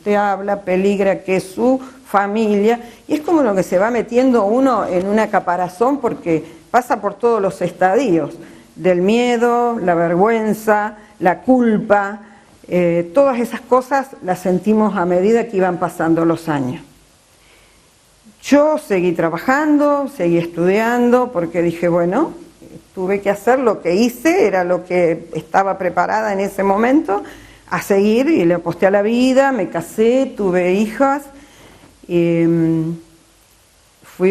usted habla, peligra que su familia, y es como lo que se va metiendo uno en una caparazón porque pasa por todos los estadios, del miedo, la vergüenza, la culpa, todas esas cosas las sentimos a medida que iban pasando los años. Yo seguí trabajando, seguí estudiando, porque dije, bueno, tuve que hacer lo que hice, era lo que estaba preparada en ese momento, a seguir, y le aposté a la vida, me casé, tuve hijas, fui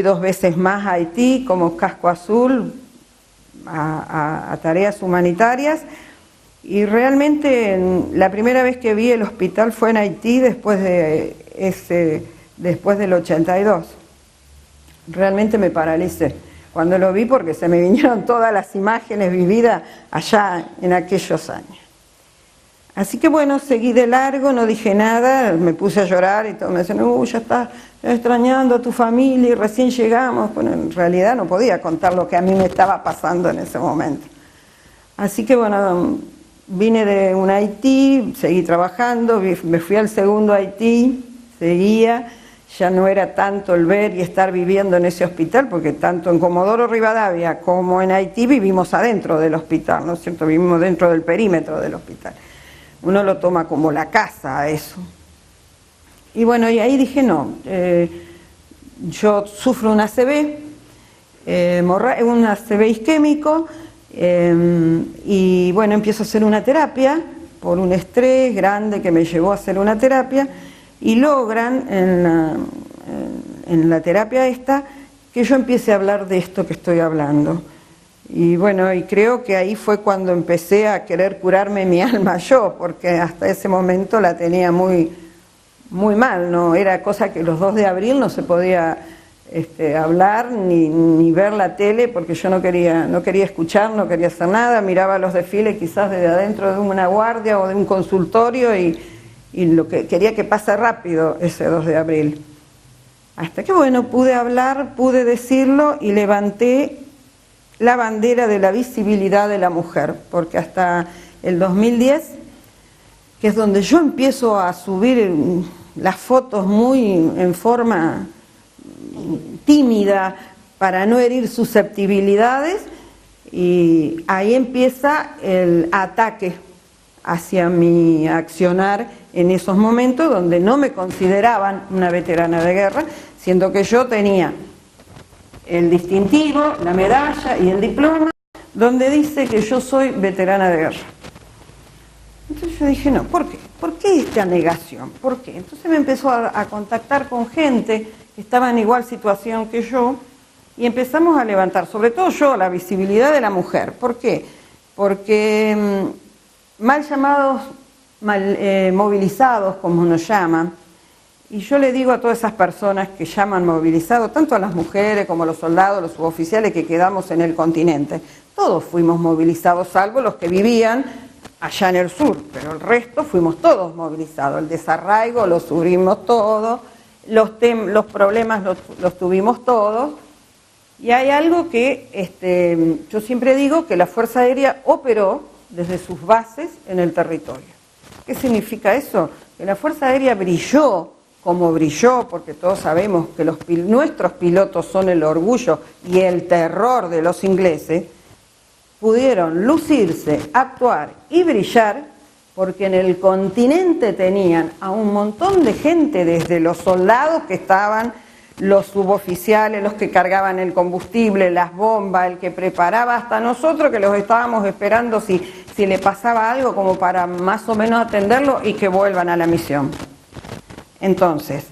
2 veces más a Haití como casco azul a tareas humanitarias, y realmente la primera vez que vi el hospital fue en Haití después del 82. Realmente me paralicé cuando lo vi porque se me vinieron todas las imágenes vividas allá en aquellos años. Así que bueno, seguí de largo, no dije nada, me puse a llorar y todo me decían, ya estás extrañando a tu familia y recién llegamos. Bueno, en realidad no podía contar lo que a mí me estaba pasando en ese momento. Así que bueno, vine de un Haití, seguí trabajando, me fui al segundo Haití, seguía, ya no era tanto el ver y estar viviendo en ese hospital, porque tanto en Comodoro Rivadavia como en Haití vivimos adentro del hospital, ¿no es cierto? Vivimos dentro del perímetro del hospital. Uno lo toma como la casa a eso. Y bueno, y ahí dije, no, yo sufro un ACV, un ACV isquémico, y bueno, empiezo a hacer una terapia por un estrés grande que me llevó a hacer una terapia, y logran en la terapia esta que yo empiece a hablar de esto que estoy hablando. Y bueno, y creo que ahí fue cuando empecé a querer curarme mi alma yo, porque hasta ese momento la tenía muy, muy mal, ¿no? Era cosa que los 2 de abril no se podía hablar ni ver la tele, porque yo no quería escuchar, no quería hacer nada, miraba los desfiles quizás desde adentro de una guardia o de un consultorio y lo que quería que pase rápido ese 2 de abril. Hasta que bueno, pude hablar, pude decirlo y levanté la bandera de la visibilidad de la mujer, porque hasta el 2010, que es donde yo empiezo a subir las fotos muy en forma tímida para no herir susceptibilidades, y ahí empieza el ataque hacia mi accionar en esos momentos donde no me consideraban una veterana de guerra, siendo que yo tenía el distintivo, la medalla y el diploma, donde dice que yo soy veterana de guerra. Entonces yo dije, no, ¿por qué? ¿Por qué esta negación? ¿Por qué? Entonces me empezó a contactar con gente que estaba en igual situación que yo, y empezamos a levantar, sobre todo yo, la visibilidad de la mujer. ¿Por qué? Porque mal llamados, movilizados, como nos llaman, y yo le digo a todas esas personas que llaman movilizados, tanto a las mujeres como a los soldados, los suboficiales que quedamos en el continente, todos fuimos movilizados, salvo los que vivían allá en el sur, pero el resto fuimos todos movilizados. El desarraigo lo sufrimos todos, los problemas los tuvimos todos, y hay algo que yo siempre digo, que la Fuerza Aérea operó desde sus bases en el territorio. ¿Qué significa eso? Que la Fuerza Aérea brilló como brilló, porque todos sabemos que nuestros pilotos son el orgullo y el terror de los ingleses, pudieron lucirse, actuar y brillar, porque en el continente tenían a un montón de gente, desde los soldados que estaban, los suboficiales, los que cargaban el combustible, las bombas, el que preparaba, hasta nosotros que los estábamos esperando si le pasaba algo como para más o menos atenderlo y que vuelvan a la misión. Entonces,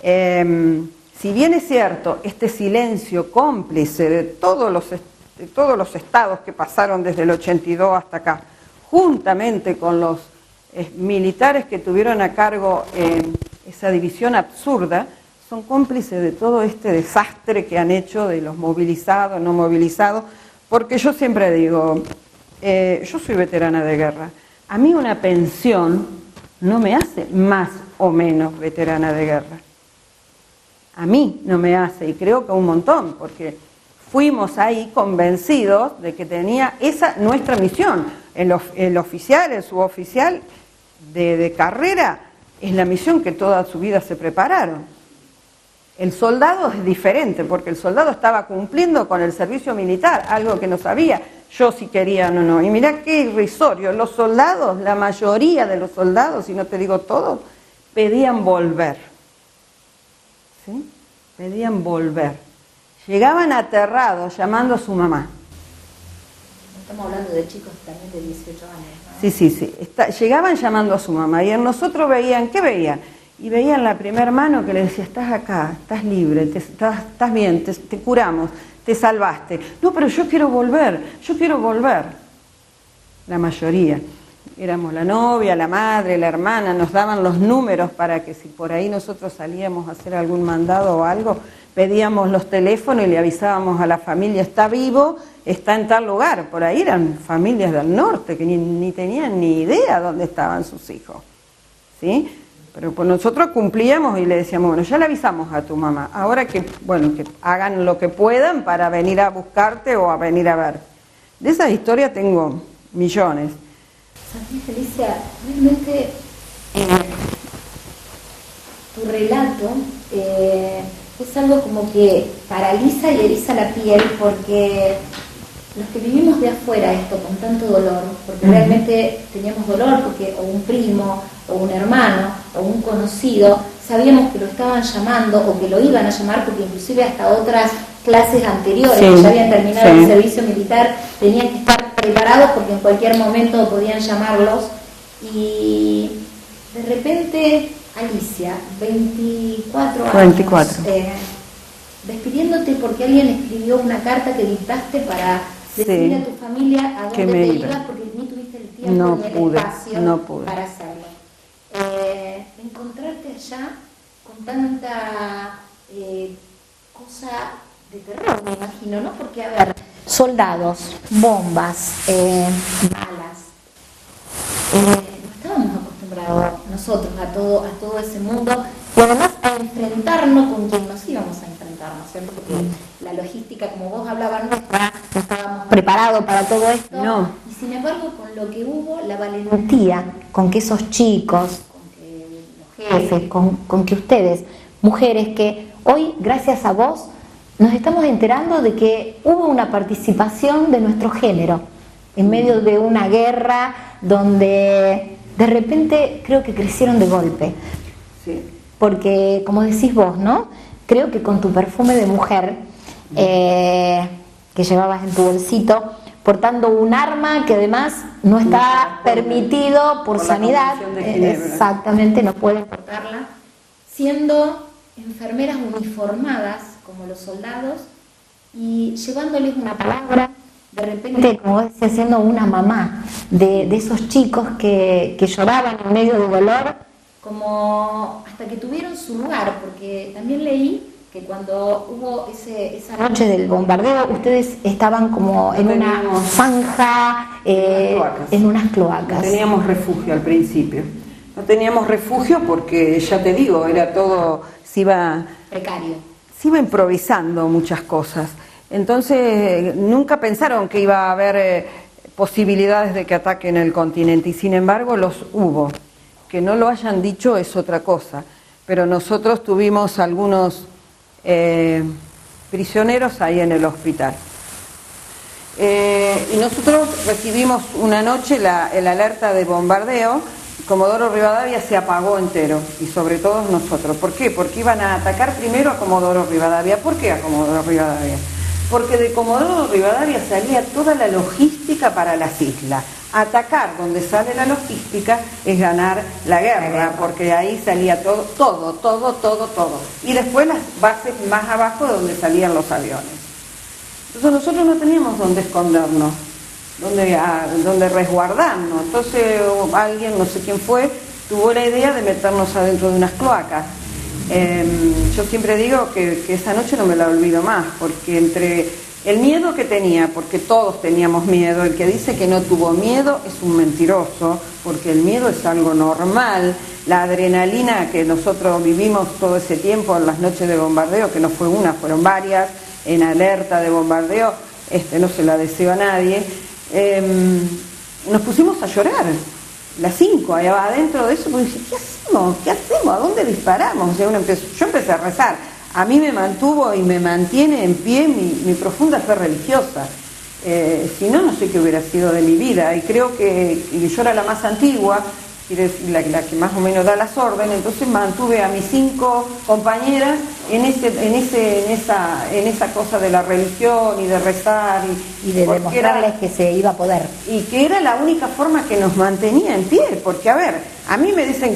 si bien es cierto, este silencio cómplice de todos los estados que pasaron desde el 82 hasta acá, juntamente con los militares que tuvieron a cargo esa división absurda, son cómplices de todo este desastre que han hecho de los movilizados, no movilizados, porque yo siempre digo, yo soy veterana de guerra, a mí una pensión no me hace más o menos veterana de guerra. A mí no me hace, y creo que un montón, porque fuimos ahí convencidos de que tenía esa nuestra misión. El oficial, el suboficial de carrera, es la misión que toda su vida se prepararon. El soldado es diferente, porque el soldado estaba cumpliendo con el servicio militar, algo que no sabía yo si querían o no. Y mirá qué irrisorio, los soldados, la mayoría de los soldados, si no te digo todos, pedían volver. ¿Sí? Pedían volver. Llegaban aterrados llamando a su mamá. Estamos hablando de chicos también de 18 años, ¿no? Sí. Llegaban llamando a su mamá y en nosotros veían, ¿qué veían? Y veían la primera mano que le decía, estás acá, estás libre, estás bien, te curamos, te salvaste. No, pero yo quiero volver. La mayoría. Éramos la novia, la madre, la hermana, nos daban los números para que si por ahí nosotros salíamos a hacer algún mandado o algo, pedíamos los teléfonos y le avisábamos a la familia, está vivo, está en tal lugar. Por ahí eran familias del norte que ni tenían ni idea dónde estaban sus hijos. ¿Sí? Pero pues nosotros cumplíamos y le decíamos, bueno, ya le avisamos a tu mamá, ahora que hagan lo que puedan para venir a buscarte o a venir a ver. De esas historias tengo millones. ¿Sabes, Felicia? Realmente tu relato es algo como que paraliza y eriza la piel, porque los que vivimos de afuera esto con tanto dolor, porque realmente teníamos dolor, porque o un primo, o un hermano, o un conocido, sabíamos que lo estaban llamando o que lo iban a llamar, porque inclusive hasta otras clases anteriores que ya habían terminado el servicio militar tenían que estar preparados porque en cualquier momento podían llamarlos. Y de repente, Alicia, 24 años, despidiéndote porque alguien escribió una carta que dictaste para decirle a tu familia a dónde te ibas, porque ni tuviste el tiempo ni el espacio para hacerlo. Encontrarte allá con tanta cosa de terror, me imagino, ¿no? Porque, a ver, soldados, bombas, balas, no estábamos acostumbrados nosotros a todo ese mundo, y además a enfrentarnos con quien nos íbamos a enfrentar, ¿no es cierto? Porque la logística, como vos hablabas, no estábamos preparados para todo esto. No. Y sin embargo, con lo que hubo, la valentía con que esos chicos, con que los jefes, con que ustedes, mujeres, que hoy, gracias a vos, nos estamos enterando de que hubo una participación de nuestro género en medio de una guerra donde de repente creo que crecieron de golpe. Sí. Porque, como decís vos, ¿no? Creo que con tu perfume de mujer que llevabas en tu bolsito, portando un arma que además no está permitido por sanidad, exactamente, no pueden portarla, siendo enfermeras uniformadas como los soldados y llevándoles una palabra, de repente, como vos decías, siendo una mamá de esos chicos que lloraban en medio de dolor, como hasta que tuvieron su lugar, porque también leí que cuando hubo esa noche del bombardeo, ustedes estaban como en una zanja, en unas cloacas. No teníamos refugio al principio. No teníamos refugio porque, ya te digo, era todo, precario. Se iba improvisando muchas cosas. Entonces, nunca pensaron que iba a haber posibilidades de que ataquen el continente, y sin embargo los hubo. Que no lo hayan dicho es otra cosa, pero nosotros tuvimos algunos prisioneros ahí en el hospital. Y nosotros recibimos una noche el alerta de bombardeo. Comodoro Rivadavia se apagó entero, y sobre todo nosotros. ¿Por qué? Porque iban a atacar primero a Comodoro Rivadavia. ¿Por qué a Comodoro Rivadavia? Porque de Comodoro Rivadavia salía toda la logística para las islas. Atacar donde sale la logística es ganar la guerra, porque ahí salía todo. Y después las bases más abajo de donde salían los aviones. Entonces nosotros no teníamos dónde escondernos, dónde resguardarnos. Entonces alguien, no sé quién fue, tuvo la idea de meternos adentro de unas cloacas. Yo siempre digo que esa noche no me la olvido más, porque entre el miedo que tenía, porque todos teníamos miedo, el que dice que no tuvo miedo es un mentiroso, porque el miedo es algo normal, la adrenalina que nosotros vivimos todo ese tiempo en las noches de bombardeo, que no fue una, fueron varias, en alerta de bombardeo, no se la deseo a nadie, nos pusimos a llorar, las 5 allá adentro de eso, pues dije, ¿qué hacemos? ¿Qué hacemos? ¿A dónde disparamos? O sea, yo empecé a rezar. A mí me mantuvo y me mantiene en pie mi profunda fe religiosa. Si no, no sé qué hubiera sido de mi vida. Y creo que yo era la más antigua, la que más o menos da las órdenes, entonces mantuve a mis 5 compañeras en esa cosa de la religión y de rezar y de demostrarles que se iba a poder. Y que era la única forma que nos mantenía en pie, porque a ver, a mí me decían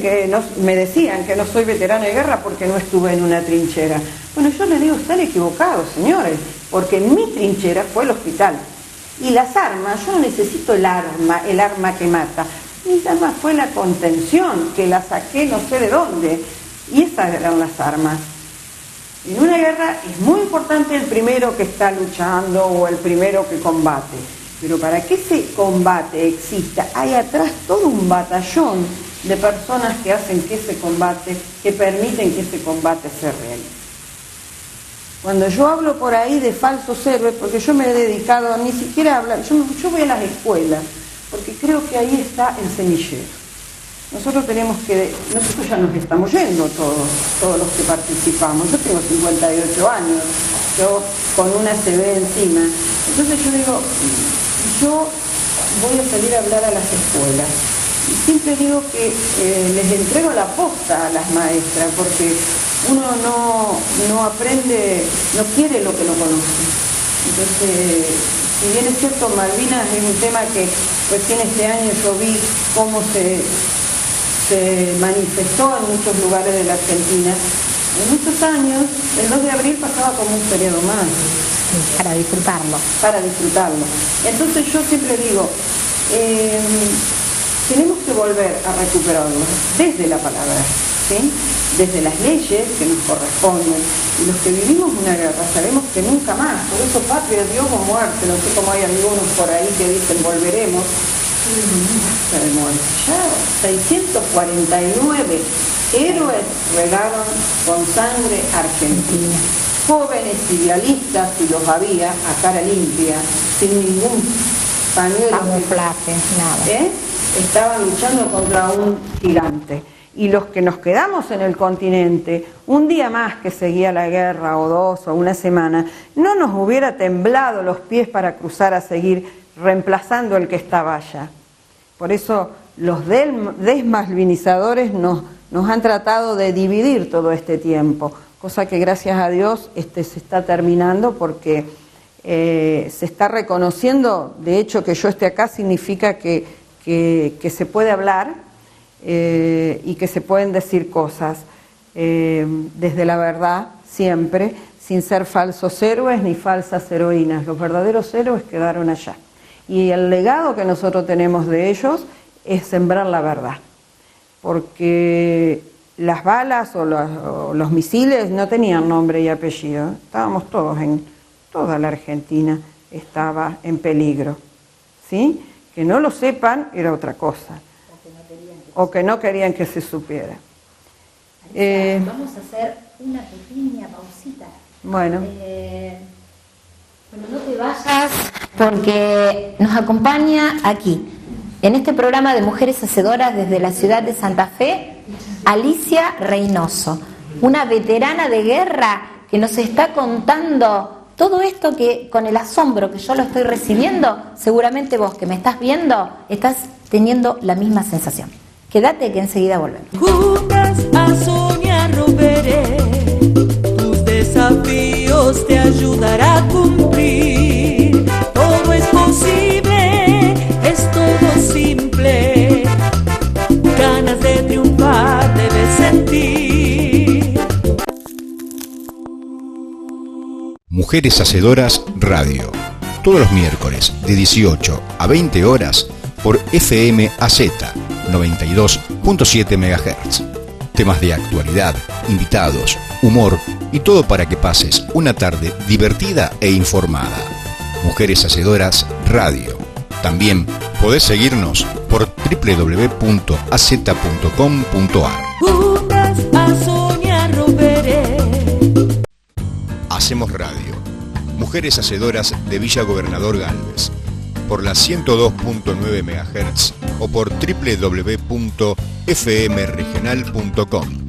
que no soy veterano de guerra porque no estuve en una trinchera. Bueno, yo les digo, están equivocados, señores, porque mi trinchera fue el hospital. Y las armas, yo no necesito el arma que mata. Mi arma fue la contención, que la saqué no sé de dónde. Y esas eran las armas. En una guerra es muy importante el primero que está luchando o el primero que combate. Pero para que ese combate exista, hay atrás todo un batallón de personas que hacen que ese combate, que permiten que ese combate se realice. Cuando yo hablo por ahí de falsos héroes, porque yo me he dedicado a ni siquiera a hablar, yo voy a las escuelas, porque creo que ahí está el semillero. Nosotros ya nos estamos yendo todos los que participamos. Yo tengo 58 años, yo con una CB encima. Entonces yo digo, yo voy a salir a hablar a las escuelas. Y siempre digo que les entrego la posta a las maestras, porque uno no aprende, no quiere lo que no conoce. Entonces, si bien es cierto, Malvinas es un tema que recién este año yo vi cómo se manifestó en muchos lugares de la Argentina. En muchos años, el 2 de abril pasaba como un feriado más. Para disfrutarlo. Para disfrutarlo. Entonces yo siempre digo, tenemos que volver a recuperarlo desde la palabra, ¿sí? Desde las leyes que nos corresponden. Y los que vivimos una guerra sabemos que nunca más, por eso patria, Dios o muerte, no sé cómo hay algunos por ahí que dicen volveremos. Ya 649 héroes regaron con sangre argentina. Jóvenes idealistas, si los había, a cara limpia, sin ningún pañuelo. Camuflaje, nada. Estaban luchando contra un gigante. Y los que nos quedamos en el continente, un día más que seguía la guerra, o 2, o una semana, no nos hubiera temblado los pies para cruzar a seguir reemplazando el que estaba allá. Por eso los desmalvinizadores nos han tratado de dividir todo este tiempo, cosa que gracias a Dios se está terminando porque se está reconociendo, de hecho que yo esté acá significa que se puede hablar y que se pueden decir cosas desde la verdad siempre, sin ser falsos héroes ni falsas heroínas. Los verdaderos héroes quedaron allá. Y el legado que nosotros tenemos de ellos es sembrar la verdad, porque las balas o los misiles no tenían nombre y apellido. Estábamos todos toda la Argentina estaba en peligro, ¿sí? Que no lo sepan era otra cosa, o que no querían que se supiera. Vamos a hacer una pequeña pausita. Bueno. No te vayas porque nos acompaña aquí, en este programa de Mujeres Hacedoras desde la ciudad de Santa Fe, Alicia Reynoso, una veterana de guerra que nos está contando todo esto que con el asombro que yo lo estoy recibiendo, seguramente vos que me estás viendo estás teniendo la misma sensación. Quédate que enseguida volvemos. Juntas a soñar romperé, tus desafíos te ayudará a cumplir. Todo es posible, es todo simple. Ganas de triunfar debes sentir. Mujeres Hacedoras Radio, todos los miércoles de 18 a 20 horas por FM AZ 92.7 MHz. Temas de actualidad, invitados, humor y todo para que pases una tarde divertida e informada. Mujeres Hacedoras Radio. También podés seguirnos por www.az.com.ar. Juntas a soñar romperé. Hacemos radio. Mujeres Hacedoras de Villa Gobernador Galvez. por la 102.9 MHz o por www.fmregional.com.